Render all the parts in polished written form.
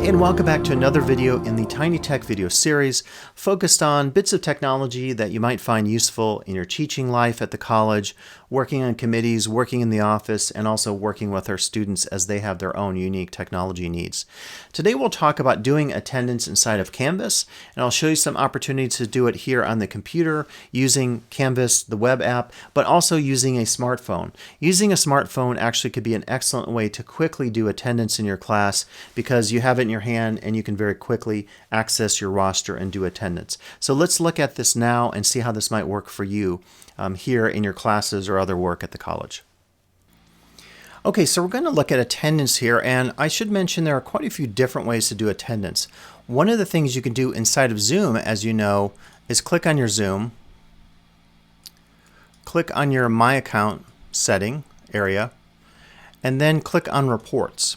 and welcome back to another video in the Tiny Tech video series focused on bits of technology that you might find useful in your teaching life at the college, working on committees, working in the office, and also working with our students as they have their own unique technology needs. Today we'll talk about doing attendance inside of Canvas, and I'll show you some opportunities to do it here on the computer using Canvas, the web app, but also using a smartphone. Using a smartphone actually could be an excellent way to quickly do attendance in your class because you have it in your hand and you can very quickly access your roster and do attendance. So let's look at this now and see how this might work for you here in your classes or other work at the college. Okay, so we're going to look at attendance here, and I should mention there are quite a few different ways to do attendance. One of the things you can do inside of Zoom, as you know, is click on your Zoom, click on your My Account setting area, and then click on Reports.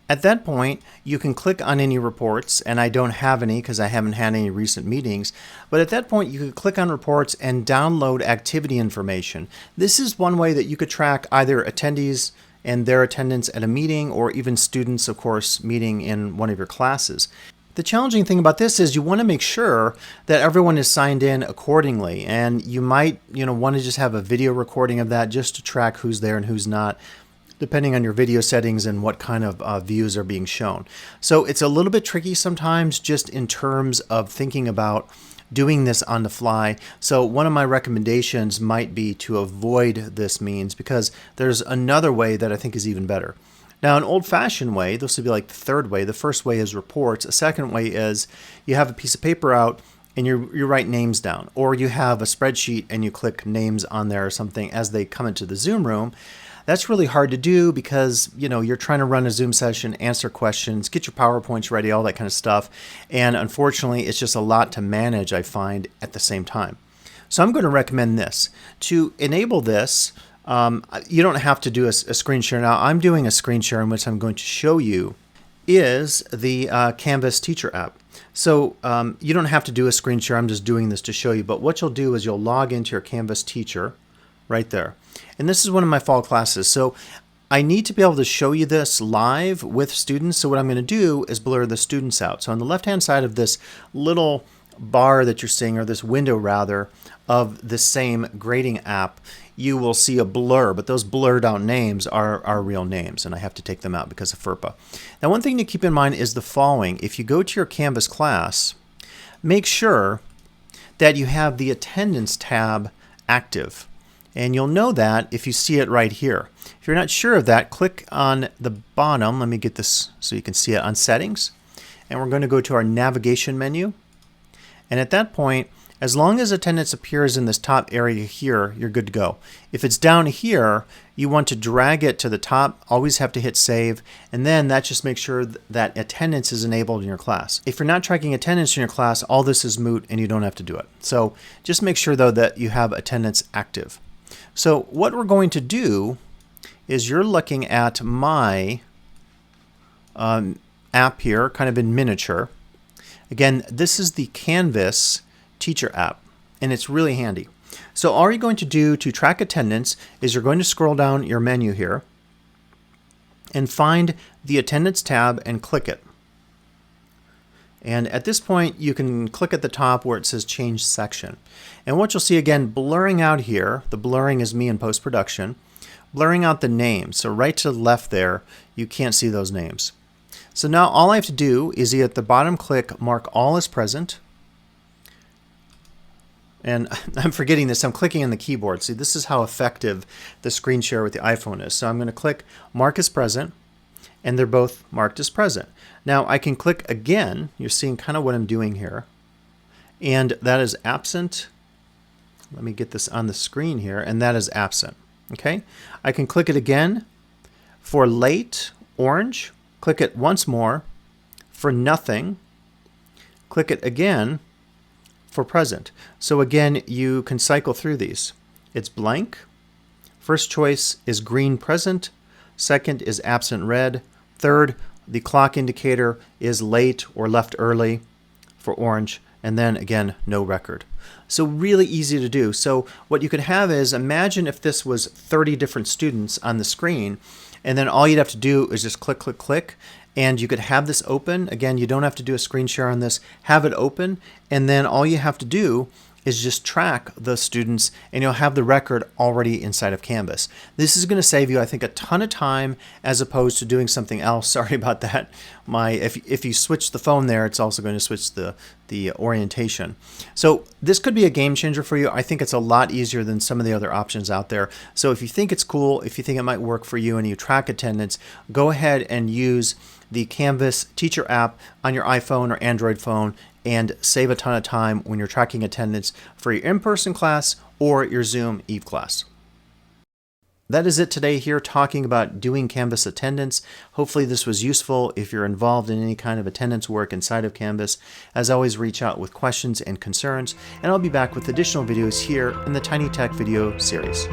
At that point, you can click on any reports, and I don't have any because I haven't had any recent meetings, but at that point you could click on reports and download activity information. This is one way that you could track either attendees and their attendance at a meeting or even students, of course, meeting in one of your classes. The challenging thing about this is you want to make sure that everyone is signed in accordingly, and you might want to just have a video recording of that just to track who's there and who's not, depending on your video settings and what kind of views are being shown. So it's a little bit tricky sometimes just in terms of thinking about doing this on the fly. So one of my recommendations might be to avoid this means because there's another way that I think is even better. Now, an old-fashioned way, this would be like the third way. The first way is reports. A second way is you have a piece of paper out and you write names down, or you have a spreadsheet and you click names on there or something as they come into the Zoom room. That's really hard to do because, you're trying to run a Zoom session, answer questions, get your PowerPoints ready, all that kind of stuff. And unfortunately, it's just a lot to manage, I find, at the same time. So I'm going to recommend this. To enable this, you don't have to do a screen share. Now, I'm doing a screen share in which I'm going to show you is the Canvas Teacher app. So you don't have to do a screen share. I'm just doing this to show you. But what you'll do is you'll log into your Canvas Teacher right there. And this is one of my fall classes. So I need to be able to show you this live with students. So what I'm going to do is blur the students out. So on the left-hand side of this little bar that you're seeing, or this window rather, of the same grading app, you will see a blur, but those blurred out names are real names, and I have to take them out because of FERPA. Now, one thing to keep in mind is the following. If you go to your Canvas class, make sure that you have the attendance tab active. And you'll know that if you see it right here. If you're not sure of that, click on the bottom. Let me get this so you can see it on Settings. And we're going to go to our navigation menu. And at that point, as long as attendance appears in this top area here, you're good to go. If it's down here, you want to drag it to the top. Always have to hit save. And then that just makes sure that attendance is enabled in your class. If you're not tracking attendance in your class, all this is moot and you don't have to do it. So just make sure, though, that you have attendance active. So what we're going to do is you're looking at my app here, kind of in miniature. Again, this is the Canvas Teacher app, and it's really handy. So all you're going to do to track attendance is you're going to scroll down your menu here and find the Attendance tab and click it. And at this point, you can click at the top where it says Change Section. And what you'll see, again, blurring out here, the blurring is me in post-production, blurring out the names. So right to the left there, you can't see those names. So now all I have to do is at the bottom click Mark All as Present. And I'm forgetting this, I'm clicking on the keyboard. See, this is how effective the screen share with the iPhone is. So I'm going to click Mark as Present, and they're both marked as present. Now I can click again. You're seeing kind of what I'm doing here. And that is absent. Let me get this on the screen here, and that is absent. Okay? I can click it again for late, orange. Click it once more for nothing. Click it again for present. So again, you can cycle through these. It's blank. First choice is green present. Second is absent red. Third, the clock indicator is late or left early for orange. And then again, no record. So really easy to do. So what you could have is, imagine if this was 30 different students on the screen, and then all you'd have to do is just click, click, click, and you could have this open. Again, you don't have to do a screen share on this. Have it open, and then all you have to do is just track the students, and you'll have the record already inside of Canvas. This is going to save you, I think, a ton of time as opposed to doing something else. Sorry about that. If you switch the phone there, it's also going to switch the orientation. So this could be a game changer for you. I think it's a lot easier than some of the other options out there. So if you think it's cool, if you think it might work for you and you track attendance, go ahead and use the Canvas teacher app on your iPhone or Android phone and save a ton of time when you're tracking attendance for your in-person class or your Zoom Eve class. That is it today here, talking about doing Canvas attendance. Hopefully this was useful if you're involved in any kind of attendance work inside of Canvas. As always, reach out with questions and concerns, and I'll be back with additional videos here in the Tiny Tech video series.